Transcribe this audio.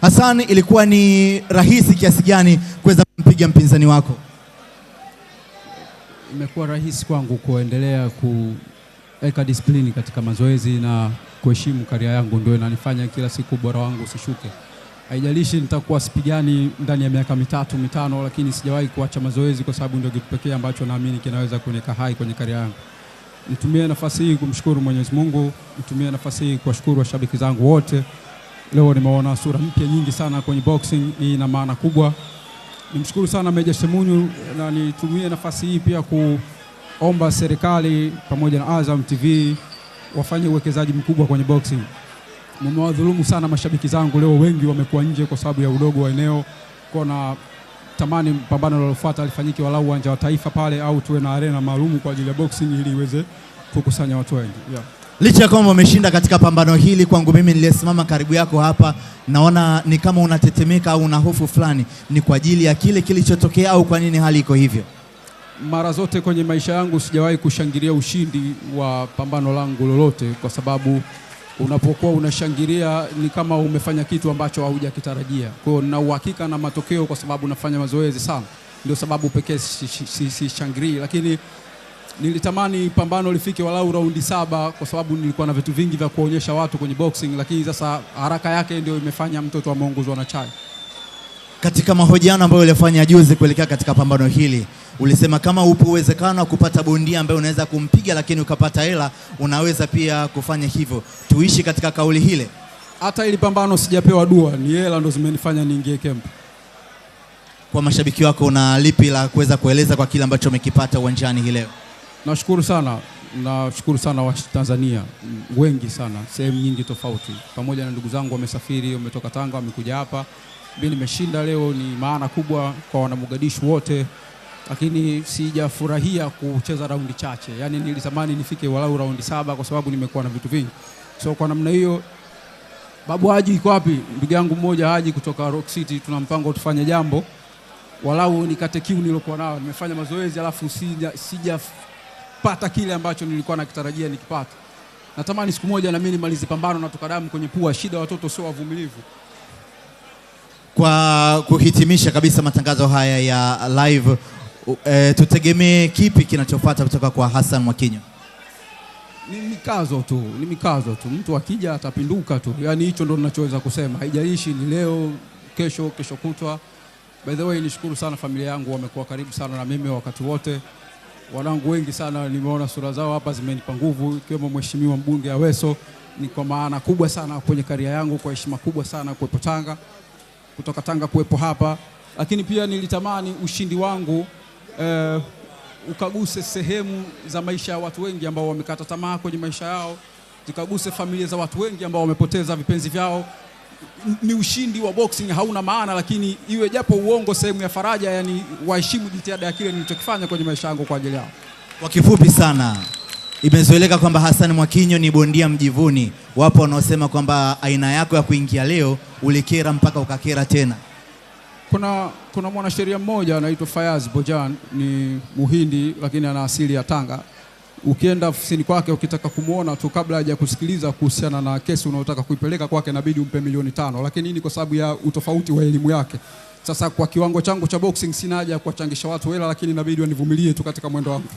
Hassan, ilikuwa ni rahisi kiasi gani kuweza kumpiga mpinzani wako? Imekuwa rahisi kwangu kuendelea kuweka discipline katika mazoezi na kuheshimu career yangu, ndio inanifanya kila siku bora wangu usishuke. Haijalishi nitakuwa sipigani ndani ya miaka 3-5, lakini sijawahi kuacha mazoezi kwa sababu ndio kitu pekee ambacho naamini kinaweza kuniweka hai kwenye career yangu. Nitumie nafasi hii kumshukuru Mwenyezi Mungu, nitumie nafasi hii kuwashukuru washabiki zangu wote. Leo nimeona sura mpya nyingi sana kwenye boxing, hii ina maana kubwa. Nimshukuru sana Meja Semunyu, na nitumie nafasi hii pia kuomba serikali pamoja na Azam TV wafanye uwekezaji mkubwa kwenye boxing. Mmewadhulumu sana mashabiki zangu, leo wengi wamekuwa nje kwa sababu ya udogo wa eneo. Kuna tamani pambano linalofuata lifanyike walau uwanja wa Taifa pale, au tuwe na arena maalum kwa ajili ya boxing ili iweze kukusanya watu wengi. Yeah. Licha ya kwamba umeshinda katika pambano hili, kwangu mimi niliyesimama karibu yako hapa naona ni kama unatetemeka au una hofu fulani. Ni kwa ajili ya kile kilichotokea au kwa nini hali iko hivyo? Mara zote kwenye maisha yangu sijawahi kushangilia ushindi wa pambano langu lolote, kwa sababu unapokuwa unashangilia ni kama umefanya kitu ambacho haujakitarajia. Kwa hiyo nina uhakika na matokeo kwa sababu nafanya mazoezi sana. Ndio sababu pekee si shangilii, lakini nilitamani pambano lifike walau raundi 7 kwa sababu nilikuwa na vitu vingi vya kuonyesha watu kwenye boxing, lakini sasa haraka yake ndio imefanya mtoto ameongozwa na chai. Katika mahojiano ambayo ulifanya juzi kuelekea katika pambano hili, ulisema kama upo uwezekano wa kupata bondia ambaye unaweza kumpiga lakini ukapata hela, unaweza pia kufanya hivyo. Tuishi katika kauli hile. Hata ili pambano sijapewa dua, ni hela ndo zimenifanya niingie camp. Kwa mashabiki wako una lipi la kuweza kueleza kwa kile ambacho umekipata uwanjani hii leo? Nashukuru sana wa Tanzania wengi sana, sehemu nyingi tofauti, pamoja na ndugu zangu wamesafiri, wametoka Tanga, wamekuja hapa. Mimi nimeshinda leo, ni maana kubwa kwa wana Mogadishu wote, lakini sijafurahia kucheza raundi chache. Yani nilitamani nifike walau raundi 7 kwa sababu nimekuwa na vitu vingi. So kwa namna hiyo, Babu Haji yuko wapi? Ndugu yangu mmoja Haji kutoka Rock City, tuna mpango tufanye jambo walau nikate kiu nilokuwa nao. Nimefanya mazoezi alafu sijapata kile ambacho nilikuwa nakitarajia nikipata. Natamani siku moja na mimi nimalize pambano na tukadamu kwenye pua. Shida watoto sio wavumilivu. Kwa kuhitimisha kabisa matangazo haya ya live, tutegemee kipi kinachofuata kutoka kwa Hassan Mwakinyo? Ni mikazo tu. Mtu akija atapinduka tu. Yani hicho ndo ninachoweza kusema. Haijalishi ni leo, kesho kutwa. By the way, nishukuru sana familia yangu, wamekuwa karibu sana na mimi wakati wote. Wanangu wengi sana nimeona sura zao hapa zimenipa nguvu, ikiwemo mheshimiwa mbunge Aweso. Ni kwa maana kubwa sana kwenye career yangu, kwa heshima kubwa sana kuwepo Tanga, kutoka Tanga kuwepo hapa. Lakini pia nilitamani ushindi wangu ukaguse sehemu za maisha ya watu wengi ambao wamekata tamaa kwenye maisha yao, zikaguse familia za watu wengi ambao wamepoteza vipenzi vyao. Ni ushindi wa boxing hauna maana, lakini iwe japo uongo sehemu ya faraja, yani waheshimu jitihada ya kile nilichokifanya kwenye maisha yangu kwa ajili yao. Kwa kifupi sana, imezoeleka kwamba Hassan Mwakinyo ni bondia mjivuni. Wapo wanaosema kwamba aina yako ya kuingia leo ulikera mpaka ukakera tena. Kuna mwanasheria mmoja anaitwa Fayaz Bojan, ni Muhindi lakini ana asili ya Tanga. Ukienda ofisini kwake ukitaka kumuona tu, kabla haja kusikiliza kuhusiana na kesi unayotaka kuipeleka kwake, inabidi umpe milioni 5. Lakini ni kwa sababu ya utofauti wa elimu yake. Sasa kwa kiwango changu cha boxing sina haja ya kuwachangisha watu hela, lakini inabidi wanivumilie tu katika mwendo wangu.